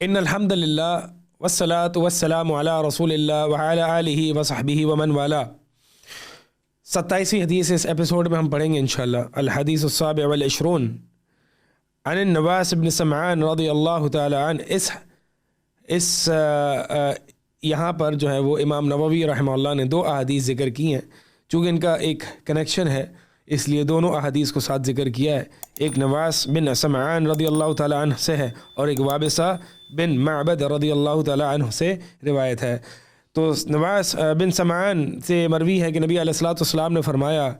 ان الحمد للہ والصلاۃ والسلام علی رسول اللہ وعلی آلہ وصحبہ ومن والا۔ 27ویں حدیث اس ایپیسوڈ میں ہم پڑھیں گے انشاءاللہ۔ الحدیث السابع والعشرون عن النواس بن سمعان رضی اللہ تعالی عنہ۔ اس یہاں پر جو ہے وہ امام نووی رحمہ اللہ نے 2 احادیث ذکر کی ہیں، چونکہ ان کا ایک کنیکشن ہے اس لیے دونوں احادیث کو ساتھ ذکر کیا ہے۔ ایک نواس بن سمعان رضی اللہ تعالی عنہ سے ہے اور ایک وابصہ بن معبد رضی اللہ تعالی عنہ سے روایت ہے۔ تو نواس بن سمعان سے مروی ہے کہ نبی علیہ الصلوۃ والسلام نے فرمایا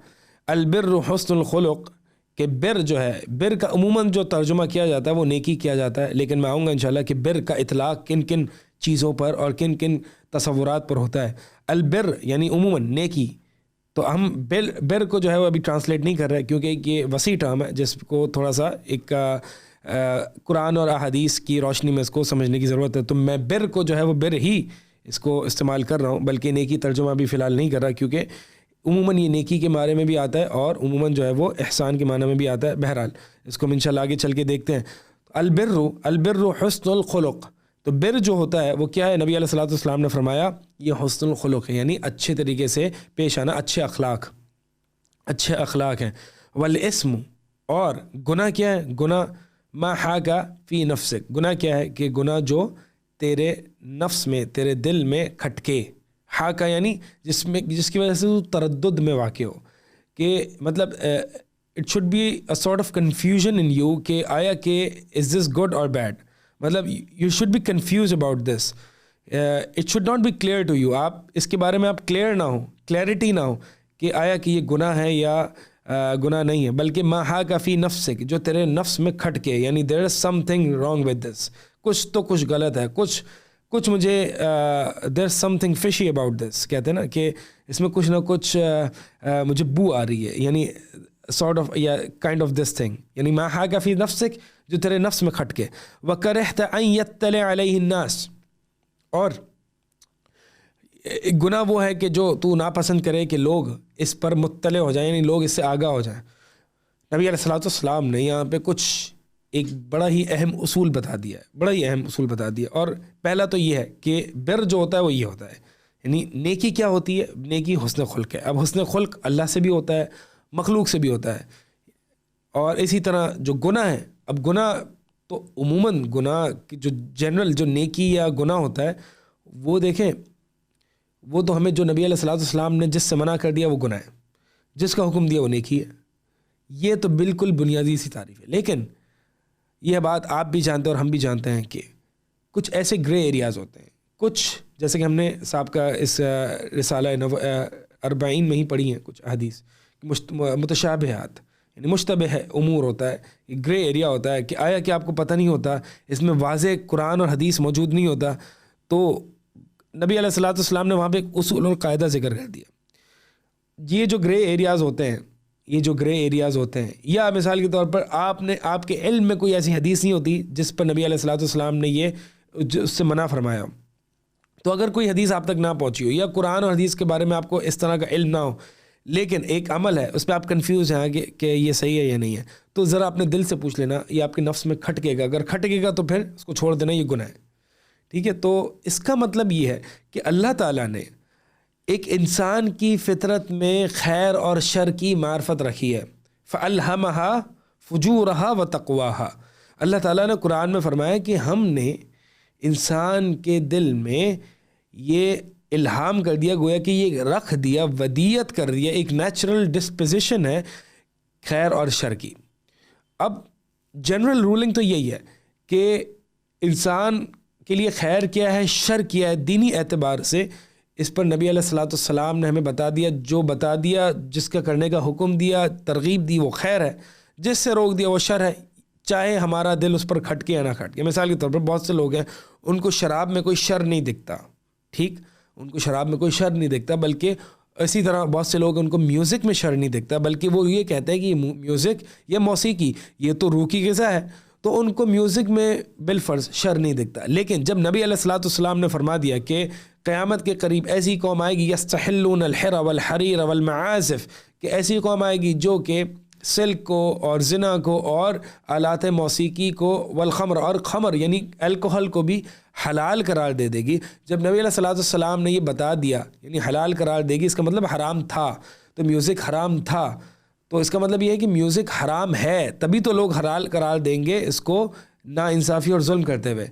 البر حسن الخلق، کہ بر جو ہے، بر کا عموماً جو ترجمہ کیا جاتا ہے وہ نیکی کیا جاتا ہے، لیکن میں آؤں گا انشاءاللہ کہ بر کا اطلاق کن کن چیزوں پر اور کن کن تصورات پر ہوتا ہے۔ البر یعنی عموماً نیکی، تو ہم بر کو جو ہے وہ ابھی ٹرانسلیٹ نہیں کر رہے کیونکہ یہ وسیع ٹرم ہے جس کو تھوڑا سا ایک قرآن اور احادیث کی روشنی میں اس کو سمجھنے کی ضرورت ہے۔ تو میں بر کو جو ہے وہ بر ہی اس کو استعمال کر رہا ہوں، بلکہ نیکی ترجمہ بھی فی الحال نہیں کر رہا کیونکہ عموماً یہ نیکی کے معنی میں بھی آتا ہے اور عموماً جو ہے وہ احسان کے معنی میں بھی آتا ہے۔ بہرحال اس کو ہم انشاءاللہ آگے چل کے دیکھتے ہیں۔ البر حسن الخلق، تو بر جو ہوتا ہے وہ کیا ہے؟ نبی علیہ الصلوۃ والسلام نے فرمایا یہ حسن الخلق ہے، یعنی اچھے طریقے سے پیش آنا، اچھے اخلاق ہیں۔ والاسم، اور گناہ کیا ہے؟ گناہ ما حاک فی نفسک، گناہ کیا ہے؟ کہ گناہ جو تیرے نفس میں، تیرے دل میں کھٹکے، حاکہ یعنی جس کی وجہ سے تو تردد میں واقع ہو، کہ مطلب it should be a sort of confusion in you کہ آیا کہ از دس گڈ اور بیڈ، مطلب you should be confuse about this, it should not be clear to you, آپ اس کے بارے میں آپ کلیئر نہ ہو، کلیئرٹی نہ ہو کہ آیا کہ یہ گناہ ہے یا گناہ نہیں ہے، بلکہ ما حاک فی نفسک، جو تیرے نفس میں کھٹکے، یعنی there is something wrong with this, کچھ غلط ہے، کچھ مجھے دیر is some thing فشی about this, کہتے ہیں نا کہ اس میں کچھ نہ کچھ مجھے بو آ رہی ہے، یعنی سارٹ آف یا کائنڈ آف دس تھنگ، یعنی ما حاک فی نفسک، جو تیرے نفس میں کھٹکے۔ وکرہت ان یطلع علیہ الناس، اور گناہ وہ ہے کہ جو تو ناپسند کرے کہ لوگ اس پر مطلع ہو جائیں، یعنی لوگ اس سے آگاہ ہو جائیں۔ نبی علیہ الصلوۃ والسلام نے یہاں پہ کچھ ایک بڑا ہی اہم اصول بتا دیا، اور پہلا تو یہ ہے کہ بر جو ہوتا ہے وہ یہ ہوتا ہے، یعنی نیکی کیا ہوتی ہے؟ نیکی حسن خلق ہے۔ اب حسن خلق اللہ سے بھی ہوتا ہے، مخلوق سے بھی ہوتا ہے، اور اسی طرح جو گناہ ہے، اب گناہ تو عموماً گناہ جو جنرل جو نیکی یا گناہ ہوتا ہے وہ دیکھیں، وہ تو ہمیں جو نبی علیہ الصلوۃ والسلام نے جس سے منع کر دیا وہ گناہ ہے، جس کا حکم دیا وہ نیکی ہے، یہ تو بالکل بنیادی سی تعریف ہے۔ لیکن یہ بات آپ بھی جانتے ہیں اور ہم بھی جانتے ہیں کہ کچھ ایسے گرے ایریاز ہوتے ہیں، کچھ جیسے کہ ہم نے سابقہ اس رسالہ 40 میں ہی پڑھی ہیں کچھ احادیث، متشابہات یعنی مشتبہ امور ہوتا ہے، گرے ایریا ہوتا ہے کہ آیا کہ آپ کو پتہ نہیں ہوتا، اس میں واضح قرآن اور حدیث موجود نہیں ہوتا، تو نبی علیہ الصلوۃ والسلام نے وہاں پہ ایک اصول اور قاعدہ ذکر کر دیا۔ یہ جو گرے ایریاز ہوتے ہیں، یا مثال کے طور پر آپ کے علم میں کوئی ایسی حدیث نہیں ہوتی جس پر نبی علیہ الصلوۃ والسلام نے اس سے منع فرمایا، تو اگر کوئی حدیث آپ تک نہ پہنچی ہو یا قرآن اور حدیث کے بارے میں آپ کو اس طرح کا علم نہ ہو، لیکن ایک عمل ہے اس پہ آپ کنفیوز ہیں کہ یہ صحیح ہے یا نہیں ہے، تو ذرا اپنے دل سے پوچھ لینا، یہ آپ کے نفس میں کھٹکے گا، اگر کھٹکے گا تو پھر اس کو چھوڑ دینا، یہ گناہ ہے، ٹھیک ہے۔ تو اس کا مطلب یہ ہے کہ اللہ تعالیٰ نے ایک انسان کی فطرت میں خیر اور شر کی معرفت رکھی ہے، فَأَلْهَمَهَا فُجُورَهَا وَتَقْوَاهَا، اللہ تعالیٰ نے قرآن میں فرمایا کہ ہم نے انسان کے دل میں یہ الہام کر دیا، گویا کہ یہ رکھ دیا، ودیت کر دیا، ایک نیچرل ڈسپوزیشن ہے خیر اور شر کی۔ اب جنرل رولنگ تو یہی ہے کہ انسان کے لیے خیر کیا ہے، شر کیا ہے، دینی اعتبار سے اس پر نبی علیہ الصلوۃ والسلام نے ہمیں بتا دیا، جو بتا دیا، جس کا کرنے کا حکم دیا، ترغیب دی، وہ خیر ہے، جس سے روک دیا وہ شر ہے، چاہے ہمارا دل اس پر کھٹکے یا نہ کھٹکے۔ مثال کے طور پر بہت سے لوگ ہیں ان کو شراب میں کوئی شر نہیں دکھتا، ٹھیک، ان کو شراب میں کوئی شر نہیں دکھتا، بلکہ اسی طرح بہت سے لوگ ان کو میوزک میں شر نہیں دکھتا، بلکہ وہ یہ کہتے ہیں کہ یہ میوزک یا موسیقی یہ تو روح کی غذا ہے، تو ان کو میوزک میں بالفرض شر نہیں دکھتا۔ لیکن جب نبی علیہ الصلوۃ والسلام نے فرما دیا کہ قیامت کے قریب ایسی قوم آئے گی یستحلون الحر والحریر والمعازف، کہ ایسی قوم آئے گی جو کہ سلک کو اور زنا کو اور آلات موسیقی کو والخمر اور خمر یعنی الکوہل کو بھی حلال قرار دے گی. جب نبی علیہ الصلوۃ والسلام نے یہ بتا دیا یعنی حلال قرار دے گی، اس کا مطلب حرام تھا. تو میوزک حرام تھا تو اس کا مطلب یہ ہے کہ میوزک حرام ہے، تبھی تو لوگ حلال قرار دیں گے اس کو نا انصافی اور ظلم کرتے ہوئے.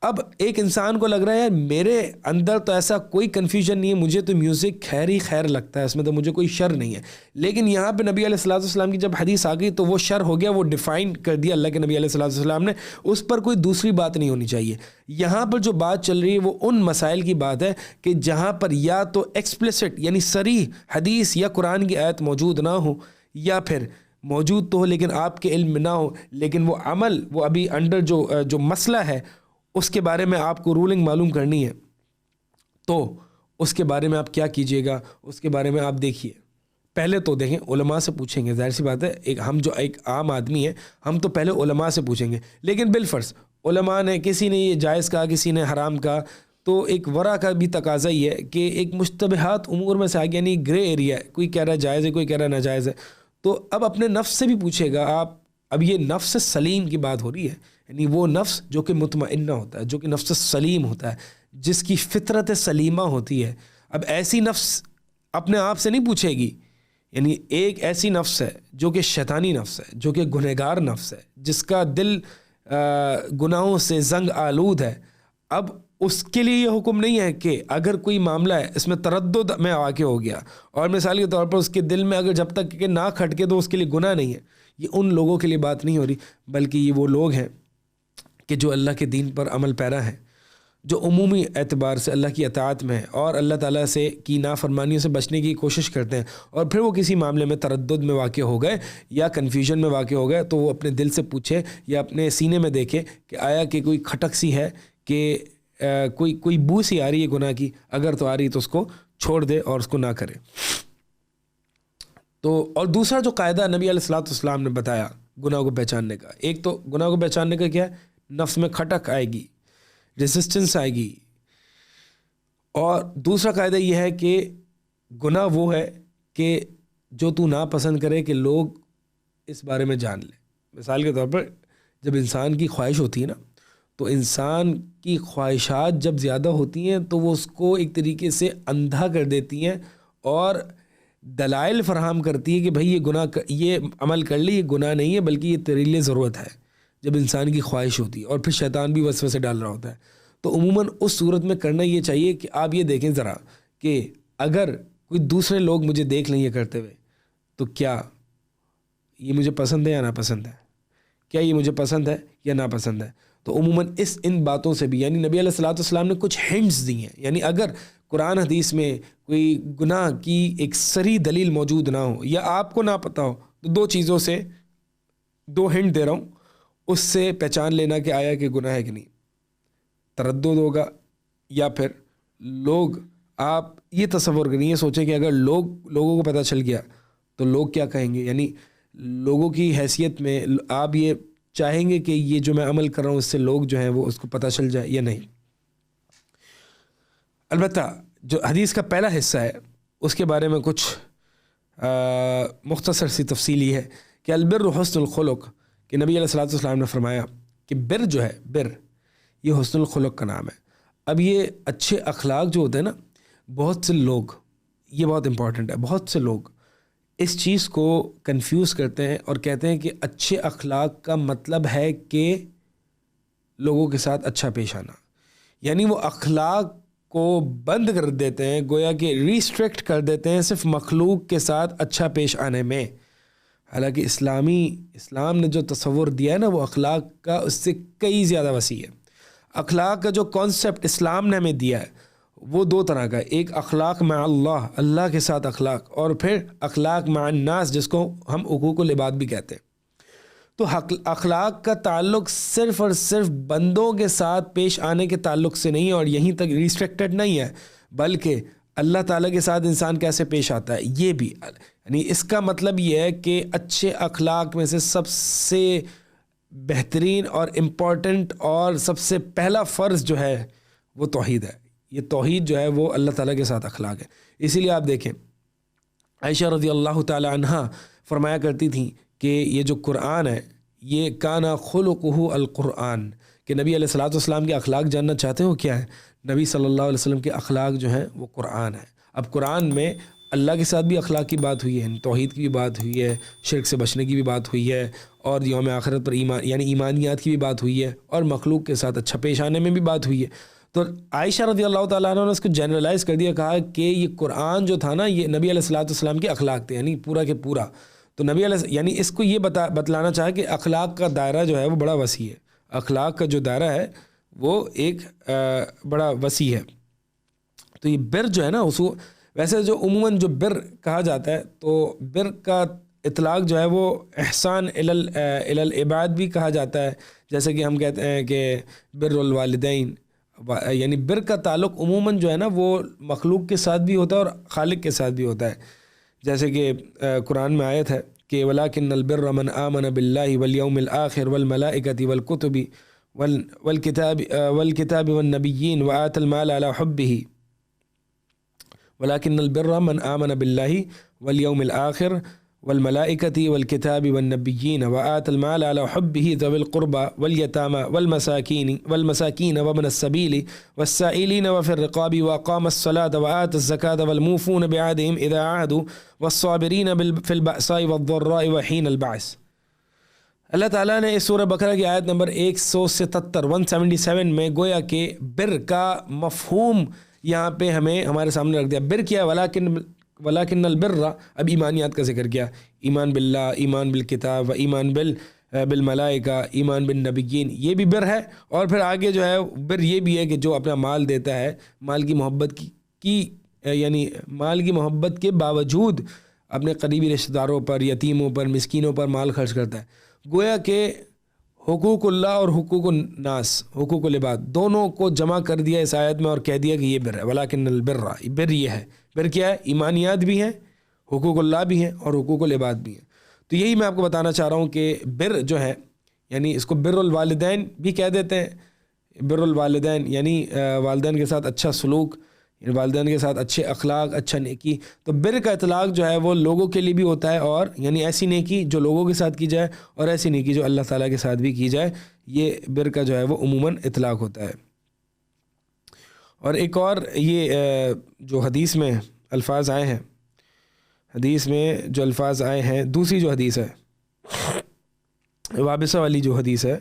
اب ایک انسان کو لگ رہا ہے یار میرے اندر تو ایسا کوئی کنفیوژن نہیں ہے، مجھے تو میوزک خیر ہی خیر لگتا ہے، اس میں تو مجھے کوئی شر نہیں ہے. لیکن یہاں پہ نبی علیہ الصلوۃ والسلام کی جب حدیث آ گئی تو وہ شر ہو گیا، وہ ڈیفائن کر دیا اللہ کے نبی علیہ الصلوۃ والسلام نے، اس پر کوئی دوسری بات نہیں ہونی چاہیے. یہاں پر جو بات چل رہی ہے وہ ان مسائل کی بات ہے کہ جہاں پر یا تو ایکسپلیسٹ یعنی صریح حدیث یا قرآن کی آیت موجود نہ ہو، یا پھر موجود تو ہو لیکن آپ کے علم میں نہ ہو، لیکن وہ عمل وہ ابھی انڈر جو مسئلہ ہے اس کے بارے میں آپ کو رولنگ معلوم کرنی ہے، تو اس کے بارے میں آپ کیا کیجئے گا، اس کے بارے میں آپ دیکھیے. پہلے تو دیکھیں علماء سے پوچھیں گے، ظاہر سی بات ہے ہم جو ایک عام آدمی ہے ہم تو پہلے علماء سے پوچھیں گے. لیکن بالفرض علماء نے کسی نے یہ جائز کہا، کسی نے حرام کہا، تو ایک ورع کا بھی تقاضا ہی ہے کہ ایک مشتبہات امور میں سے آگے یعنی گرے ایریا ہے، کوئی کہہ رہا ہے جائز ہے، کوئی کہہ رہا ہے ناجائز ہے. تو اب اپنے نفس سے بھی پوچھے گا آپ. اب یہ نفس سلیم کی بات ہو رہی ہے، یعنی وہ نفس جو کہ مطمئنہ ہوتا ہے، جو کہ نفس سلیم ہوتا ہے، جس کی فطرت سلیمہ ہوتی ہے. اب ایسی نفس اپنے آپ سے نہیں پوچھے گی، یعنی ایک ایسی نفس ہے جو کہ شیطانی نفس ہے، جو کہ گنہگار نفس ہے، جس کا دل گناہوں سے زنگ آلود ہے. اب اس کے لیے یہ حکم نہیں ہے کہ اگر کوئی معاملہ ہے اس میں تردد میں واقع ہو گیا اور مثال کے طور پر اس کے دل میں اگر جب تک کہ نہ کھٹکے تو اس کے لیے گناہ نہیں ہے. یہ ان لوگوں کے لیے بات نہیں ہو رہی، بلکہ یہ وہ لوگ ہیں کہ جو اللہ کے دین پر عمل پیرا ہیں، جو عمومی اعتبار سے اللہ کی اطاعت میں اور اللہ تعالیٰ سے کی نافرمانیوں سے بچنے کی کوشش کرتے ہیں، اور پھر وہ کسی معاملے میں تردد میں واقع ہو گئے یا کنفیوژن میں واقع ہو گئے تو وہ اپنے دل سے پوچھے یا اپنے سینے میں دیکھے کہ آیا کہ کوئی کھٹک سی ہے، کہ کوئی بو سی آ رہی ہے گناہ کی، اگر تو آ رہی تو اس کو چھوڑ دے اور اس کو نہ کرے. تو اور دوسرا جو قاعدہ نبی علیہ الصلوۃ والسلام نے بتایا گناہ کو پہچاننے کا، ایک تو گناہ کو پہچاننے کا کیا ہے، نفس میں کھٹک آئے گی، ریزسٹنس آئے گی. اور دوسرا قاعدہ یہ ہے کہ گناہ وہ ہے کہ جو تو ناپسند کرے کہ لوگ اس بارے میں جان لیں. مثال کے طور پر جب انسان کی خواہش ہوتی ہے نا، تو انسان کی خواہشات جب زیادہ ہوتی ہیں تو وہ اس کو ایک طریقے سے اندھا کر دیتی ہیں اور دلائل فراہم کرتی ہے کہ بھائی یہ گناہ، یہ عمل کر لی، یہ گناہ نہیں ہے بلکہ یہ تیرے لیے ضرورت ہے. جب انسان کی خواہش ہوتی ہے اور پھر شیطان بھی وسوسے ڈال رہا ہوتا ہے، تو عموماً اس صورت میں کرنا یہ چاہیے کہ آپ یہ دیکھیں ذرا کہ اگر کوئی دوسرے لوگ مجھے دیکھ لیں یہ کرتے ہوئے تو کیا یہ مجھے پسند ہے یا ناپسند ہے، کیا یہ مجھے پسند ہے یا ناپسند ہے. تو عموماً ان باتوں سے بھی یعنی نبی علیہ الصلوۃ والسلام نے کچھ ہنٹس دی ہیں. یعنی اگر قرآن حدیث میں کوئی گناہ کی ایک صریح دلیل موجود نہ ہو یا آپ کو نہ پتہ ہو، تو دو چیزوں سے دو ہنٹ دے رہا ہوں، اس سے پہچان لینا کہ آیا کہ گناہ ہے کہ نہیں. تردد ہوگا یا پھر لوگ، آپ یہ تصور کریں، یہ سوچیں کہ اگر لوگوں کو پتہ چل گیا تو لوگ کیا کہیں گے. یعنی لوگوں کی حیثیت میں آپ یہ چاہیں گے کہ یہ جو میں عمل کر رہا ہوں اس سے لوگ جو ہیں وہ اس کو پتہ چل جائے یا نہیں. البتہ جو حدیث کا پہلا حصہ ہے اس کے بارے میں کچھ مختصر سی تفصیل یہ ہے کہ البر حسن الخلق، کہ نبی علیہ الصلوۃ والسلام نے فرمایا کہ بر جو ہے، بر یہ حسن الخلق کا نام ہے. اب یہ اچھے اخلاق جو ہوتے ہیں نا، بہت سے لوگ، یہ بہت امپورٹنٹ ہے، بہت سے لوگ اس چیز کو کنفیوز کرتے ہیں اور کہتے ہیں کہ اچھے اخلاق کا مطلب ہے کہ لوگوں کے ساتھ اچھا پیش آنا. یعنی وہ اخلاق کو بند کر دیتے ہیں، گویا کہ ریسٹرکٹ کر دیتے ہیں صرف مخلوق کے ساتھ اچھا پیش آنے میں. حالانکہ اسلام نے جو تصور دیا ہے نا وہ اخلاق کا اس سے کئی زیادہ وسیع ہے. اخلاق کا جو کانسیپٹ اسلام نے ہمیں دیا ہے وہ دو طرح کا ہے. ایک اخلاق مع اللہ کے ساتھ اخلاق، اور پھر اخلاق مع الناس جس کو ہم حقوق العباد بھی کہتے ہیں. تو اخلاق کا تعلق صرف اور صرف بندوں کے ساتھ پیش آنے کے تعلق سے نہیں اور یہیں تک ریسٹرکٹڈ نہیں ہے، بلکہ اللہ تعالیٰ کے ساتھ انسان کیسے پیش آتا ہے یہ بھی. یعنی اس کا مطلب یہ ہے کہ اچھے اخلاق میں سے سب سے بہترین اور امپورٹنٹ اور سب سے پہلا فرض جو ہے وہ توحید ہے. یہ توحید جو ہے وہ اللہ تعالیٰ کے ساتھ اخلاق ہے. اسی لیے آپ دیکھیں عائشہ رضی اللہ تعالی عنہا فرمایا کرتی تھیں کہ یہ جو قرآن ہے یہ کانا خلقہ القرآن، کہ نبی علیہ الصلوۃ والسلام کے اخلاق جاننا چاہتے ہو کیا ہے؟ نبی صلی اللہ علیہ وسلم کے اخلاق جو ہیں وہ قرآن ہے۔ اب قرآن میں اللہ کے ساتھ بھی اخلاق کی بات ہوئی ہے، توحید کی بھی بات ہوئی ہے، شرک سے بچنے کی بھی بات ہوئی ہے، اور یوم آخرت پر ایمان یعنی ایمانیات کی بھی بات ہوئی ہے، اور مخلوق کے ساتھ اچھا پیش آنے میں بھی بات ہوئی ہے۔ تو عائشہ رضی اللہ تعالیٰ عنہ نے اس کو جنرلائز کر دیا، کہا کہ یہ قرآن جو تھا نا یہ نبی علیہ الصلوۃ والسلام کے اخلاق تھے، یعنی پورا کے پورا۔ تو نبی علیہ یعنی اس کو یہ بتلانا چاہا کہ اخلاق کا دائرہ جو ہے وہ بڑا وسیع ہے، اخلاق کا جو دائرہ ہے وہ ایک بڑا وسیع ہے۔ تو یہ بر جو ہے نا ویسے جو عموماً جو بر کہا جاتا ہے تو بر کا اطلاق جو ہے وہ احسان الی العباد بھی کہا جاتا ہے، جیسے کہ ہم کہتے ہیں کہ بر الوالدین، یعنی بر کا تعلق عموماً جو ہے نا وہ مخلوق کے ساتھ بھی ہوتا ہے اور خالق کے ساتھ بھی ہوتا ہے، جیسے کہ قرآن میں آیت ہے کہ وَلَكِنَّ الْبِرَّ مَنْ آمَنَ بِاللَّهِ وَالْيَوْمِ الْآخِرِ وَالْمَلَائِكَةِ وَالْكُتُبِ وَالْكِتَابِ وَالنَّبِيِّينَ وَآتَى الْمَالَ عَلَى حُبِّهِ وَلَكِنَّ الْبِرَّ مَنْ آمَنَ بِاللَّهِ وَالْيَوْمِ الْآخِرِ وَالْمَلَائِكَةِ وَالْكِتَابِ وَالنَّبِيِّينَ وَآتَى الْمَالَ عَلَى حُبِّهِ ذَوِي الْقُرْبَى وَالْيَتَامَى وَالْمَسَاكِينَ وَابْنَ السَّبِيلِ وَالسَّائِلِينَ وَفِي الرِّقَابِ وَأَقَامَ الصَّلَاةَ وَآتَى الزَّكَاةَ وَالْمُوفُونَ بِعَهْدِهِمْ إِذَا عَاهَدُوا وَالصَّابِرِينَ فِي الْبَأْسَاءِ وَالضَّرَّاءِ وَحِينَ الْبَعْثِ۔ اللہ تعالیٰ نے اس سورہ بقرہ کی آیت نمبر 177 میں گویا کہ بر کا مفہوم یہاں پہ ہمیں ہمارے سامنے رکھ دیا۔ بر کیا ہے؟ ولیکن البر، اب ایمانیات کا ذکر کیا، ایمان باللہ، ایمان بالکتاب و ایمان بالملائکہ، ایمان بالنبیین، یہ بھی بر ہے۔ اور پھر آگے جو ہے بر یہ بھی ہے کہ جو اپنا مال دیتا ہے، مال کی محبت کی یعنی مال کی محبت کے باوجود اپنے قریبی رشتہ داروں پر، یتیموں پر، مسکینوں پر مال خرچ کرتا ہے۔ گویا کہ حقوق اللہ اور حقوق الناس، حقوق العباد، دونوں کو جمع کر دیا اس آیت میں اور کہہ دیا کہ یہ بر ہے۔ ولیکن البر، بر یہ ہے۔ بر کیا ہے؟ ایمانیات بھی ہیں، حقوق اللہ بھی ہیں اور حقوق العباد بھی ہیں۔ تو یہی میں آپ کو بتانا چاہ رہا ہوں کہ بر جو ہے یعنی اس کو بر الوالدین بھی کہہ دیتے ہیں۔ بر الوالدین یعنی والدین کے ساتھ اچھا سلوک، والدین کے ساتھ اچھے اخلاق، اچھا نیکی۔ تو بر کا اطلاق جو ہے وہ لوگوں کے لیے بھی ہوتا ہے، اور یعنی ایسی نیکی جو لوگوں کے ساتھ کی جائے اور ایسی نیکی جو اللہ تعالیٰ کے ساتھ بھی کی جائے، یہ بر کا جو ہے وہ عموماً اطلاق ہوتا ہے۔ اور ایک اور یہ جو حدیث میں الفاظ آئے ہیں، حدیث میں جو الفاظ آئے ہیں، دوسری جو حدیث ہے وابصہ والی جو حدیث ہے،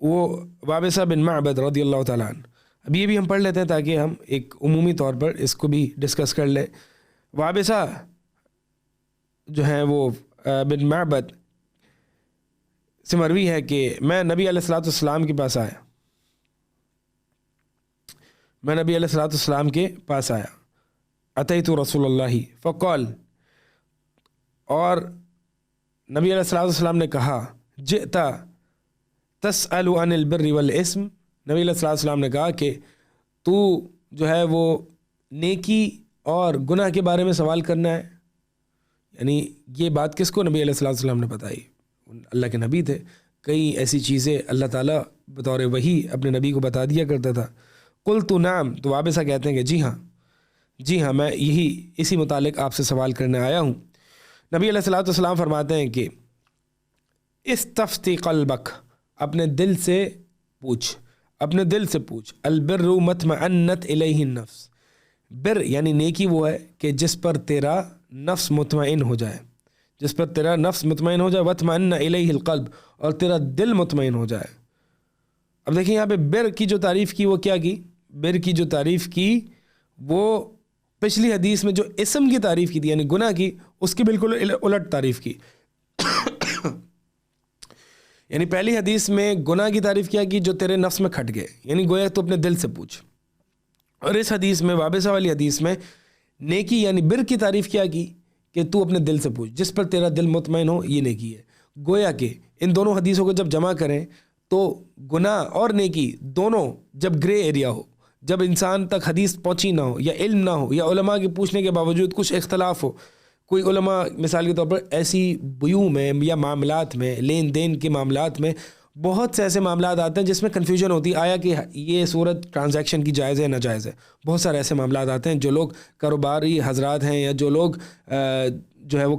وہ وابصہ بن معبد رضی اللہ تعالیٰ عنہ، اب یہ بھی ہم پڑھ لیتے ہیں تاکہ ہم ایک عمومی طور پر اس کو بھی ڈسکس کر لیں۔ وابصہ جو ہیں وہ بن معبد سے مروی ہے کہ میں نبی علیہ الصلوۃ والسلام کے پاس آیا، میں نبی علیہ الصلوۃ والسلام کے پاس آیا، اتیت رسول اللہ فقال، اور نبی علیہ الصلوۃ والسلام نے کہا جئت تسأل عن البر والاسم، نبی علیہ الصلوۃ والسلام نے کہا کہ تو جو ہے وہ نیکی اور گناہ کے بارے میں سوال کرنا ہے۔ یعنی یہ بات کس کو نبی علیہ الصلوۃ والسلام نے بتائی؟ اللہ کے نبی تھے، کئی ایسی چیزیں اللہ تعالیٰ بطور وحی اپنے نبی کو بتا دیا کرتا تھا۔ قلت نعم، تو وابصہ کہتے ہیں کہ جی ہاں میں اسی متعلق آپ سے سوال کرنے آیا ہوں۔ نبی علیہ الصلوۃ والسلام فرماتے ہیں کہ استفتی قلبک، اپنے دل سے پوچھ، اپنے دل سے پوچھ۔ البر مطمئنت الیہ النفس، بر یعنی نیکی وہ ہے کہ جس پر تیرا نفس مطمئن ہو جائے، جس پر تیرا نفس مطمئن ہو جائے، وطمئن الیہ القلب، اور تیرا دل مطمئن ہو جائے۔ اب دیکھیں یہاں پہ بر کی جو تعریف کی وہ کیا کی؟ بر کی جو تعریف کی وہ پچھلی حدیث میں جو اسم کی تعریف کی تھی یعنی گناہ کی، اس کی بالکل الٹ تعریف کی۔ یعنی پہلی حدیث میں گناہ کی تعریف کیا کی جو تیرے نفس میں کھٹ گئے، یعنی گویا تو اپنے دل سے پوچھ۔ اور اس حدیث میں وابصہ والی حدیث میں نیکی یعنی بر کی تعریف کیا کی کہ تو اپنے دل سے پوچھ، جس پر تیرا دل مطمئن ہو، یہ نیکی ہے۔ گویا کہ ان دونوں حدیثوں کو جب جمع کریں تو گناہ اور نیکی دونوں جب گرے ایریا ہو، جب انسان تک حدیث پہنچی نہ ہو یا علم نہ ہو یا علماء کے پوچھنے کے باوجود کچھ اختلاف ہو، کوئی علماء مثال کے طور پر ایسی بیوع میں یا معاملات میں، لین دین کے معاملات میں بہت سے ایسے معاملات آتے ہیں جس میں کنفیوژن ہوتی ہے، آیا کہ یہ صورت ٹرانزیکشن کی جائز ہے ناجائز ہے۔ بہت سارے ایسے معاملات آتے ہیں، جو لوگ کاروباری حضرات ہیں یا جو لوگ جو ہے وہ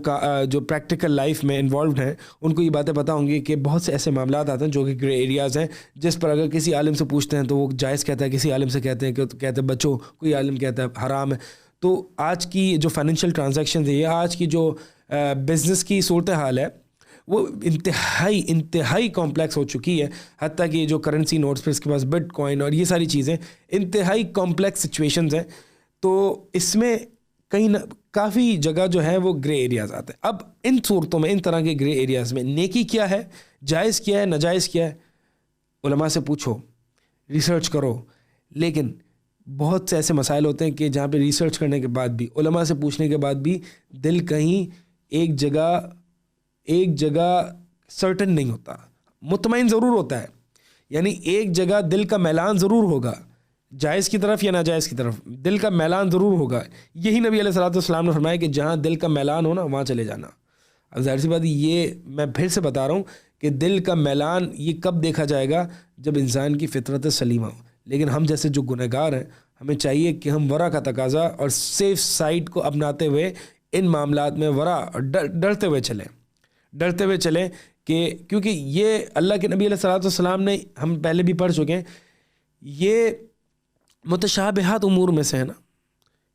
جو پریکٹیکل لائف میں انوالوڈ ہیں ان کو یہ باتیں پتہ ہوں گی کہ بہت سے ایسے معاملات آتے ہیں جو کہ گرے ایریاز ہیں، جس پر اگر کسی عالم سے پوچھتے ہیں تو وہ جائز کہتا ہے، کسی عالم سے کہتے ہیں بچو، کوئی عالم کہتا ہے حرام ہے. تو آج کی جو فائنینشیل ٹرانزیکشن ہے یا آج کی جو بزنس کی صورتحال ہے وہ انتہائی کمپلیکس ہو چکی ہے. حتیٰ کہ جو کرنسی نوٹس پھر اس کے پاس بٹ کوائن اور یہ ساری چیزیں انتہائی کمپلیکس سچویشنز ہیں. تو اس میں کہیں کافی جگہ جو ہے وہ گرے ایریاز آتے ہیں. اب ان صورتوں میں، ان طرح کے گرے ایریاز میں نیکی کیا ہے، جائز کیا ہے، ناجائز کیا ہے، علماء سے پوچھو، ریسرچ کرو. لیکن بہت سے ایسے مسائل ہوتے ہیں کہ جہاں پہ ریسرچ کرنے کے بعد بھی، علماء سے پوچھنے کے بعد بھی دل کہیں ایک جگہ سرٹن نہیں ہوتا، مطمئن ضرور ہوتا ہے. یعنی ایک جگہ دل کا میلان ضرور ہوگا، جائز کی طرف یا ناجائز کی طرف دل کا میلان ضرور ہوگا. یہی نبی علیہ الصلوۃ والسلام نے فرمایا کہ جہاں دل کا میلان ہو نا وہاں چلے جانا. اب ظاہر سی بات یہ میں پھر سے بتا رہا ہوں کہ دل کا میلان یہ کب دیکھا جائے گا، جب انسان کی فطرت سلیمہ ہو. لیکن ہم جیسے جو گنہگار ہیں ہمیں چاہیے کہ ہم ورع کا تقاضا اور سیف سائڈ کو اپناتے ہوئے ان معاملات میں ورع اور ڈرتے ہوئے چلیں کہ کیونکہ یہ اللہ کے نبی علیہ الصلوۃ والسلام نے، ہم پہلے بھی پڑھ چکے ہیں، یہ متشابہات امور میں سے ہے نا،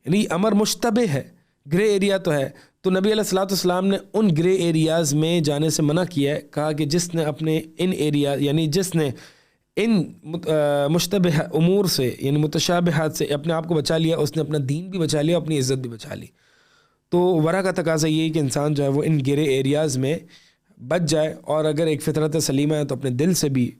یعنی امر مشتبہ ہے، گرے ایریا تو ہے. تو نبی علیہ الصلوۃ والسلام نے ان گرے ایریاز میں جانے سے منع کیا ہے. کہا کہ جس نے اپنے ان ایریا یعنی جس نے ان مشتبہ امور سے یعنی متشابہات سے اپنے آپ کو بچا لیا، اس نے اپنا دین بھی بچا لیا، اپنی عزت بھی بچا لی. تو ورع کا تقاضا یہی کہ انسان جو ہے وہ ان گرے ایریاز میں بچ جائے، اور اگر ایک فطرت سلیمہ ہے تو اپنے دل سے بھی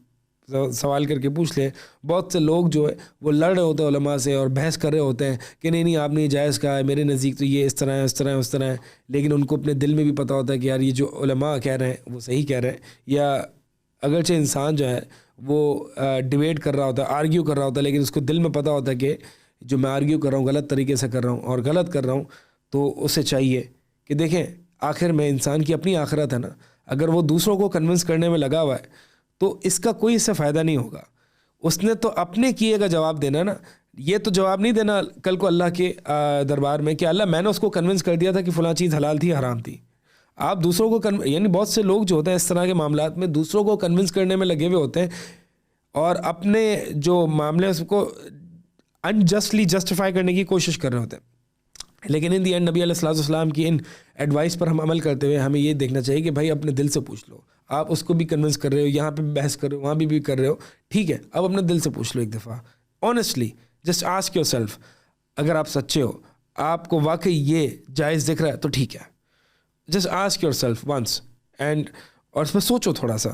سوال کر کے پوچھ لے. بہت سے لوگ جو ہے وہ لڑ رہے ہوتے ہیں علماء سے اور بحث کر رہے ہوتے ہیں کہ نہیں آپ نے جائز کہا ہے، میرے نزدیک تو یہ اس طرح ہے، اس طرح ہے، اس طرح ہے. لیکن ان کو اپنے دل میں بھی پتہ ہوتا ہے کہ یار یہ جو علماء کہہ رہے ہیں وہ صحیح کہہ رہے ہیں. یا اگرچہ انسان جو ہے وہ ڈیبیٹ کر رہا ہوتا ہے، آرگیو کر رہا ہوتا ہے، لیکن اس کو دل میں پتہ ہوتا ہے کہ جو میں آرگیو کر رہا ہوں غلط طریقے سے کر رہا ہوں اور غلط کر رہا ہوں. تو اسے چاہیے کہ دیکھیں آخر میں انسان کی اپنی آخرت ہے نا، اگر وہ دوسروں کو کنونس کرنے میں لگا ہوا ہے تو اس کا کوئی اس سے فائدہ نہیں ہوگا. اس نے تو اپنے کیے کا جواب دینا نا. یہ تو جواب نہیں دینا کل کو اللہ کے دربار میں کہ اللہ میں نے اس کو کنونس کر دیا تھا کہ فلاں چیز حلال تھی حرام تھی. آپ دوسروں کو یعنی بہت سے لوگ جو ہوتے ہیں اس طرح کے معاملات میں دوسروں کو کنونس کرنے میں لگے ہوئے ہوتے ہیں اور اپنے جو معاملے اس کو انجسٹلی جسٹیفائی کرنے کی کوشش کر رہے ہوتے ہیں. لیکن ان دی اینڈ نبی علیہ الصلوۃ والسلام کی ان ایڈوائس پر ہم عمل کرتے ہوئے ہمیں یہ دیکھنا چاہیے کہ بھائی اپنے دل سے پوچھ لو. آپ اس کو بھی کنونس کر رہے ہو، یہاں پہ بحث کر رہے ہو، وہاں بھی کر رہے ہو، ٹھیک ہے، اب اپنے دل سے پوچھ لو ایک دفعہ honestly. Just ask your self, اگر آپ سچے ہو، آپ کو واقعی یہ جائز دکھ رہا ہے تو ٹھیک ہے، just ask yourself once and اور اس پہ سوچو تھوڑا سا،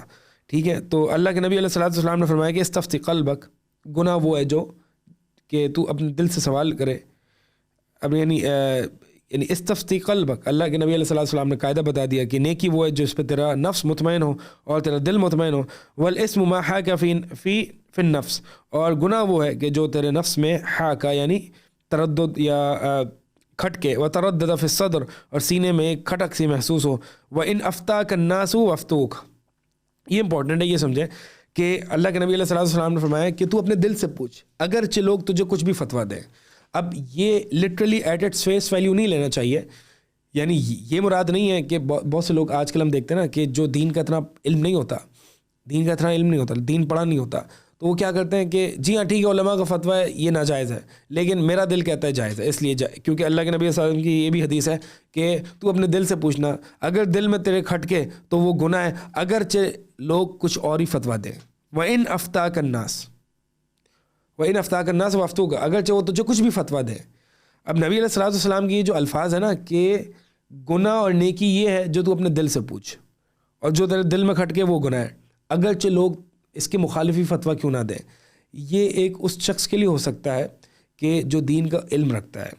ٹھیک ہے. تو اللہ کے نبی علیہ الصلوۃ والسلام نے فرمایا کہ استفتی قلبک، گناہ وہ ہے جو کہ تو اپنے دل سے سوال کرے. اب یعنی استفتی قلبک، اللہ کے نبی علیہ الصلوۃ والسلام نے قاعدہ بتا دیا کہ نیکی وہ ہے جو اس پہ تیرا نفس مطمئن ہو اور تیرا دل مطمئن ہو. والاسم ما حاک فی النفس، اور گناہ وہ ہے کہ جو تیرے نفس میں حاکہ یعنی تردد یا کھٹکے، وتردد فی الصدر، اور سینے میں ایک کھٹک سی محسوس ہو. وان افتاک الناس وافتوک، یہ امپورٹنٹ ہے، یہ سمجھیں کہ اللہ کے نبی علیہ الصلوۃ والسلام نے فرمایا کہ تو اپنے دل سے پوچھ اگرچہ لوگ تجھے کچھ بھی فتویٰ دیں. اب یہ literally at its face value نہیں لینا چاہیے. یعنی یہ مراد نہیں ہے کہ بہت سے لوگ آج کل ہم دیکھتے ہیں نا کہ جو دین کا اتنا علم نہیں ہوتا، دین پڑھا نہیں ہوتا، تو وہ کیا کرتے ہیں کہ جی ہاں ٹھیک ہے علماء کا فتویٰ ہے یہ ناجائز ہے، لیکن میرا دل کہتا ہے جائز ہے، اس لیے کیونکہ اللہ کے نبی صلی اللہ علیہ وسلم کی یہ بھی حدیث ہے کہ تو اپنے دل سے پوچھنا، اگر دل میں تیرے کھٹکے تو وہ گناہ ہے اگرچہ لوگ کچھ اور ہی فتویٰ دیں. وَإِنْ أَفْتَاكَ النَّاسُ وَأَفْتُوكَ، اگرچہ وہ تجھے کچھ بھی فتویٰ دے. اب نبی علیہ الصلوۃ والسلام کی جو الفاظ ہے نا کہ گناہ اور نیکی یہ ہے جو تو اپنے دل سے پوچھ، اور جو تیرے دل میں کھٹکے وہ گناہ ہے اگرچہ لوگ اس کے مخالفی فتویٰ کیوں نہ دیں. یہ ایک اس شخص کے لیے ہو سکتا ہے کہ جو دین کا علم رکھتا ہے،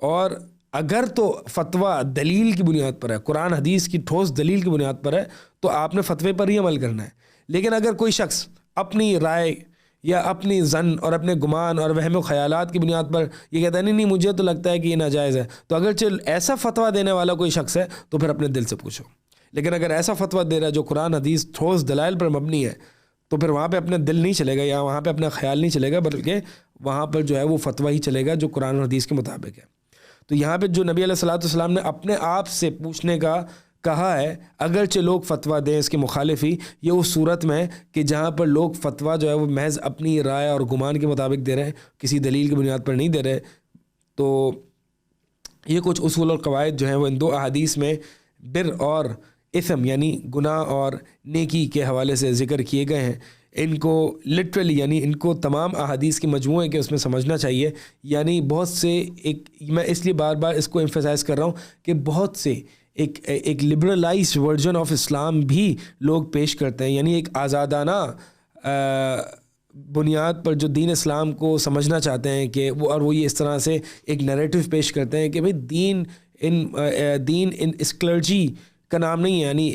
اور اگر تو فتویٰ دلیل کی بنیاد پر ہے، قرآن حدیث کی ٹھوس دلیل کی بنیاد پر ہے، تو آپ نے فتوے پر ہی عمل کرنا ہے. لیکن اگر کوئی شخص اپنی رائے یا اپنی ظن اور اپنے گمان اور وہم و خیالات کی بنیاد پر یہ کہتا ہے نہیں مجھے تو لگتا ہے کہ یہ ناجائز ہے، تو اگرچہ ایسا فتویٰ دینے والا کوئی شخص ہے تو پھر اپنے دل سے پوچھو. لیکن اگر ایسا فتویٰ دے رہا ہے جو قرآن حدیث ٹھوس دلائل پر مبنی ہے، تو پھر وہاں پہ اپنا دل نہیں چلے گا یا وہاں پہ اپنا خیال نہیں چلے گا، بلکہ وہاں پر جو ہے وہ فتویٰ ہی چلے گا جو قرآن اور حدیث کے مطابق ہے. تو یہاں پہ جو نبی علیہ الصلوۃ والسلام نے اپنے آپ سے پوچھنے کا کہا ہے، اگرچہ لوگ فتویٰ دیں اس کے مخالف ہی، یہ اس صورت میں ہے کہ جہاں پر لوگ فتویٰ جو ہے وہ محض اپنی رائے اور گمان کے مطابق دے رہے ہیں، کسی دلیل کی بنیاد پر نہیں دے رہے. تو یہ کچھ اصول اور قواعد جو ہیں وہ ان دو احادیث میں بر اور اثم یعنی گناہ اور نیکی کے حوالے سے ذکر کیے گئے ہیں. ان کو لٹرلی یعنی ان کو تمام احادیث کے مجموعے کے اس میں سمجھنا چاہیے. یعنی بہت سے میں اس لیے بار بار اس کو ایمفیسائز کر رہا ہوں کہ بہت سے ایک لبرلائزڈ ورژن آف اسلام بھی لوگ پیش کرتے ہیں، یعنی ایک آزادانہ بنیاد پر جو دین اسلام کو سمجھنا چاہتے ہیں کہ وہ یہ اس طرح سے ایک نیریٹو پیش کرتے ہیں کہ بھئی دین ان اس کلرجی کا نام نہیں ہے. یعنی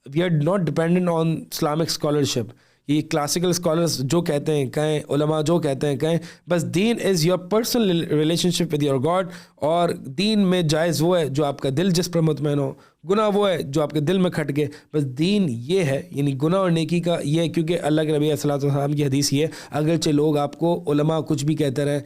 we are not dependent on Islamic scholarship. یہ کلاسیکل اسکالرس جو کہتے ہیں کہیں، علماء جو کہتے ہیں کہیں، بس دین is your personal relationship with your God. اور دین میں جائز وہ ہے جو آپ کا دل جس پر مطمئن ہو، گناہ وہ ہے جو آپ کے دل میں کھٹ گئے. بس دین یہ ہے، یعنی گناہ اور نیکی کا یہ ہے. کیونکہ اللہ کے نبی علیہ الصلوۃ والسلام کی حدیث یہ ہے، اگرچہ لوگ آپ کو علماء کچھ بھی کہتے رہیں،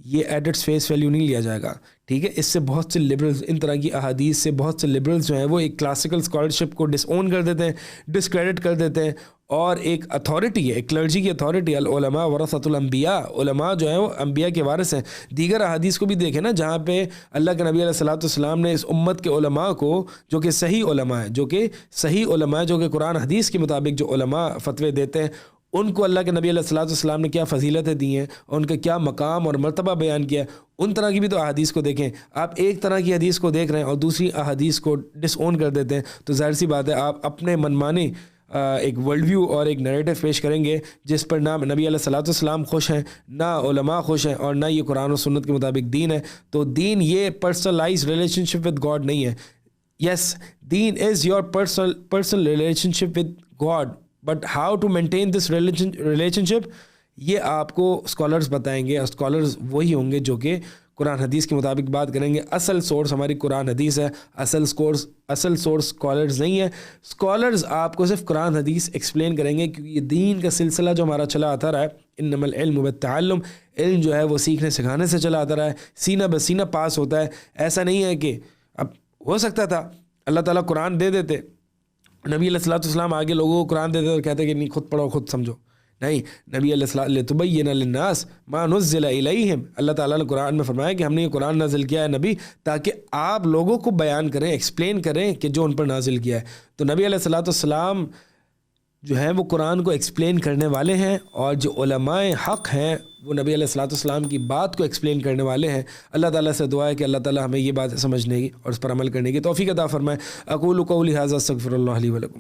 یہ ایٹ اٹس فیس ویلیو نہیں لیا جائے گا. ٹھیک ہے، اس سے بہت سے لبرلز، ان طرح کی احادیث سے بہت سے لبرلز جو ہیں وہ ایک کلاسیکل اسکالرشپ کو ڈس اون کر دیتے ہیں، ڈسکریڈٹ کر دیتے ہیں. اور ایک اتھارٹی ہے، ایک کلرجی کی اتھارٹی، العلماء ورثۃ الانبیاء، علماء جو ہیں وہ انبیاء کے وارث ہیں. دیگر احادیث کو بھی دیکھیں نا، جہاں پہ اللہ کے نبی علیہ الصلوۃ والسلام نے اس امت کے علماء کو، جو کہ صحیح علماء ہیں، جو کہ قرآن حدیث کے مطابق جو علماء فتوے دیتے ہیں، ان کو اللہ کے نبی علیہ الصلوۃ والسلام نے کیا فضیلتیں دی ہیں، ان کا کیا مقام اور مرتبہ بیان کیا ہے. ان طرح کی بھی تو احادیث کو دیکھیں. آپ ایک طرح کی حدیث کو دیکھ رہے ہیں اور دوسری احادیث کو ڈس اون کر دیتے ہیں، تو ظاہر سی بات ہے آپ اپنے منمانی ایک ورلڈ ویو اور ایک نیریٹو پیش کریں گے جس پر نہ نبی علیہ الصلوۃ والسلام خوش ہیں، نہ علماء خوش ہیں، اور نہ یہ قرآن و سنت کے مطابق دین ہے. تو دین یہ personalize relationship with God نہیں ہے. یس، دین is your personal relationship with God, but how to maintain this relationship یہ آپ کو اسکالرز بتائیں گے. اور اسکالرز وہی ہوں گے جو کہ قرآن حدیث کے مطابق بات کریں گے. اصل سورس ہماری قرآن حدیث ہے، اصل سورس اسکالرز نہیں ہے. اسکالرز آپ کو صرف قرآن حدیث ایکسپلین کریں گے، کیونکہ یہ دین کا سلسلہ جو ہمارا چلا آتا رہا ہے، انما العلم بالتعلم، علم جو ہے وہ سیکھنے سکھانے سے چلا آتا رہا ہے، سینہ بسینہ پاس ہوتا ہے. ایسا نہیں ہے کہ اب ہو سکتا تھا اللہ تعالیٰ قرآن دے دیتے، نبی علیہ الصلوۃ والسلام آگے لوگوں کو قرآن دیتے اور کہتے کہ نہیں خود پڑھو خود سمجھو. نہیں، نبی علیہ السلام لتبین للناس ما نزل الیہم، اللہ تعالیٰ نے قرآن میں فرمایا کہ ہم نے یہ قرآن نازل کیا ہے نبی تاکہ آپ لوگوں کو بیان کریں، ایکسپلین کریں کہ جو ان پر نازل کیا ہے. تو نبی علیہ الصلوۃ والسلام جو ہیں وہ قرآن کو ایکسپلین کرنے والے ہیں، اور جو علماء حق ہیں وہ نبی علیہ الصلوۃ والسلام کی بات کو ایکسپلین کرنے والے ہیں. اللہ تعالیٰ سے دعا ہے کہ اللہ تعالیٰ ہمیں یہ بات سمجھنے کی اور اس پر عمل کرنے کی توفیق عطا فرمائے. اقول قولی ھذا استغفر اللہ لی ولکم.